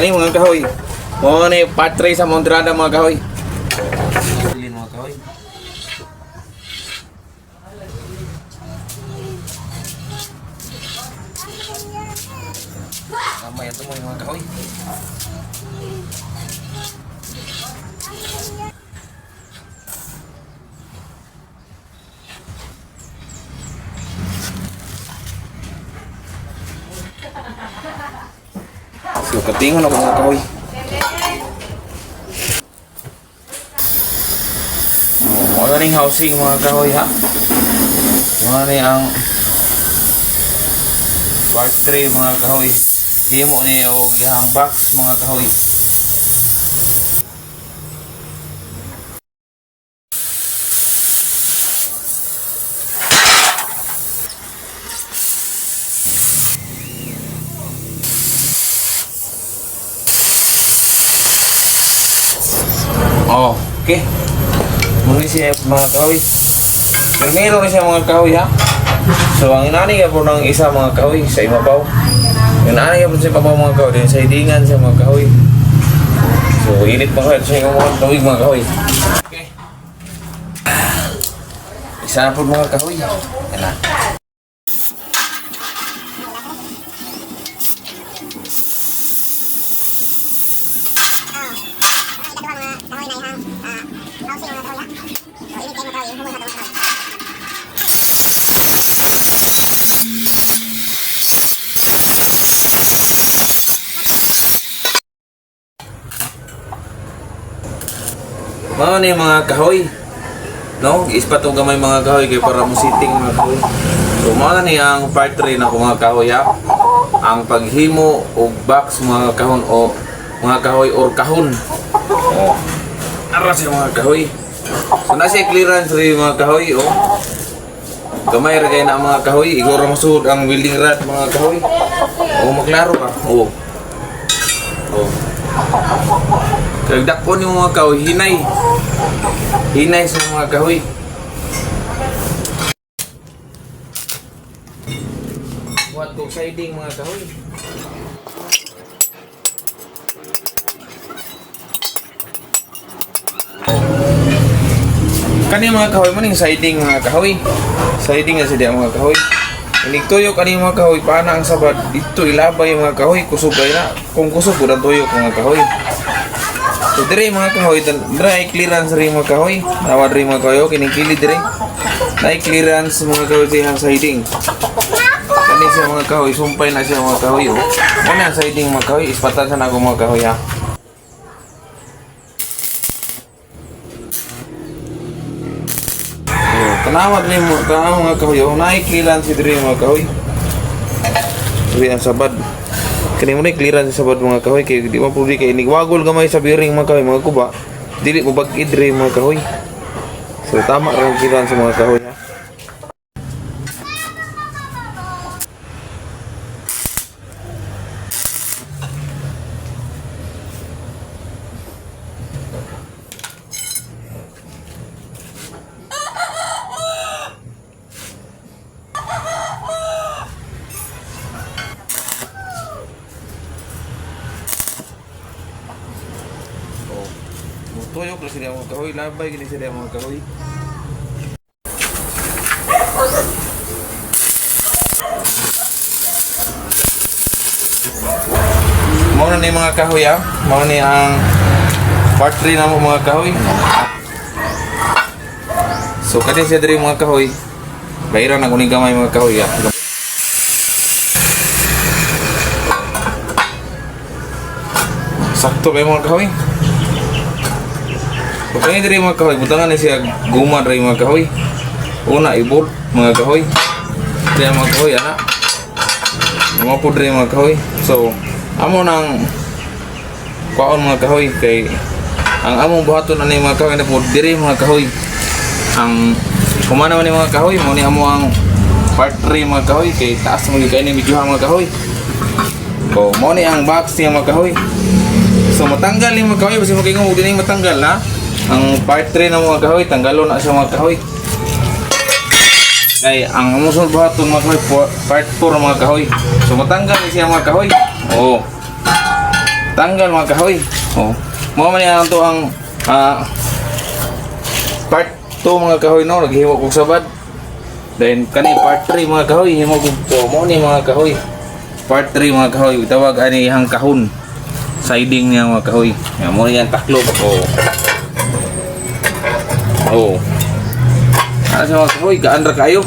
kani mga kahoy. Mo ni part 3 sa Mondrada mga kahoy. Pilin mga kahoy. Tama ito mo mga kahoy. So, katingon ako mga kahoy. Mga ning housing mga kahoy ha. Mga ni ang part 3 mga kahoy. Himo ni o ihang box mga kahoy. Oh, okay. Muna siya mga kahoy. Primero na siya mga kahoy ha. So ang inani ka po ng isa mga kahoy sa imabaw. Yung inani ka po sa imabaw mga kahoy. Then sa hidingan siya mga kahoy. So init mga kahoy. So yung mga tuwig mga kahoy. Okay. Isa na po mga kahoy. Yan na. Mga ni mga kahoy, no? Ispat o gamay mga kahoy kay para musiting mga kahoy. So mga ni ang part 3 na ko mga kahoy ha. Ang paghimo og box mga kahon o mga kahoy or kahon. Oh. Ara sa mga kahoy. So nasa clearance rin mga kahoy oh. Gamay ra kay na mga kahoy, igor masud ang welding rod mga kahoy. Oh maklaro ka. Oh. Oh. Kagdak po yung mga kahoy, hinay. Hinay sa mga kahoy. Buat kong siding mga kahoy. Kani mga kahoy man yung siding mga kahoy. Siding na siya mga kahoy. Inig-tuyok kani mga kahoy, paana ang sabad. Dito ilabay yung mga kahoy, kusog kayo na. Kung kusog ko na tuyok mga kahoy. So dire mga kahoy, dry clearance rin mga kahoy. Nawad rin mga kahoy, kinikili dire. Dry clearance mga kahoy sa siding. Kani siya mga kahoy, sumpay na siya mga kahoy. Muna ang siding mga kahoy, ispatan sa nago mga kahoy ha. Tanawad rin mga kahoy, naik clearance dire mga kahoy. Dire ang sabad. Kani mo na clearance sa sabad mga kahoy kay di man pwede kay nigwagol gamay sa bearing mga kahoy mga kuba. Dili mo bag-id rin mga kahoy. So tama ra ang clearance sa mga kahoy ha. Tuyok na sila mga kahoy, labay gini sila mga kahoy. Muna ni mga kahoy ha, muna ni ang part 3 na mga kahoy. So kasi siya diri mga kahoy, bayran na kuning gamay mga kahoy ha. Sakto kayo mga kahoy. Pagkaya diri mga kahoy, butangan na siya guma rin mga kahoy. Una, i-bolt mga kahoy. Kaya mga kahoy, ana. Mga po rin mga kahoy. So, amo nang kwaon mga kahoy. Kay, ang among buhaton na mga kahoy na po diri mga kahoy. Ang kumana man ni mga kahoy, mo ni amo ang part 3 mga kahoy. Kay taas mo kayo ni medyo mga kahoy. So, mo ni ang box niya mga kahoy. So, matanggal ni mga kahoy. Basta mo kayo nga din matanggal ha. Ang part 3 na mga kahoy, tanggalon na sa mga kahoy. Ay, ang musunod buhaton mga kahoy, part 4 mga kahoy. So matanggal siya mga kahoy. Oo. tanggal mga kahoy. Oh. Mo man yan to ang part 2 mga kahoy no, naghiwa kog sabad. Then kani part 3 mga kahoy, himo kog mo ni mga kahoy. Part 3 mga kahoy, tawag ani hang kahon. Siding niya mga kahoy. Yan mo yan taklob. Oh. Oh. Ano sa mga kahoy, gaandra kayo.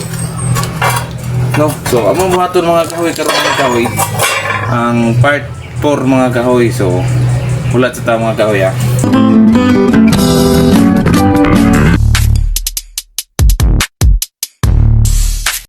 No, so among buhaton mga kahoy karon mga kahoy. Ang part 4 mga kahoy. So ulat sa ta mga kahoy ha.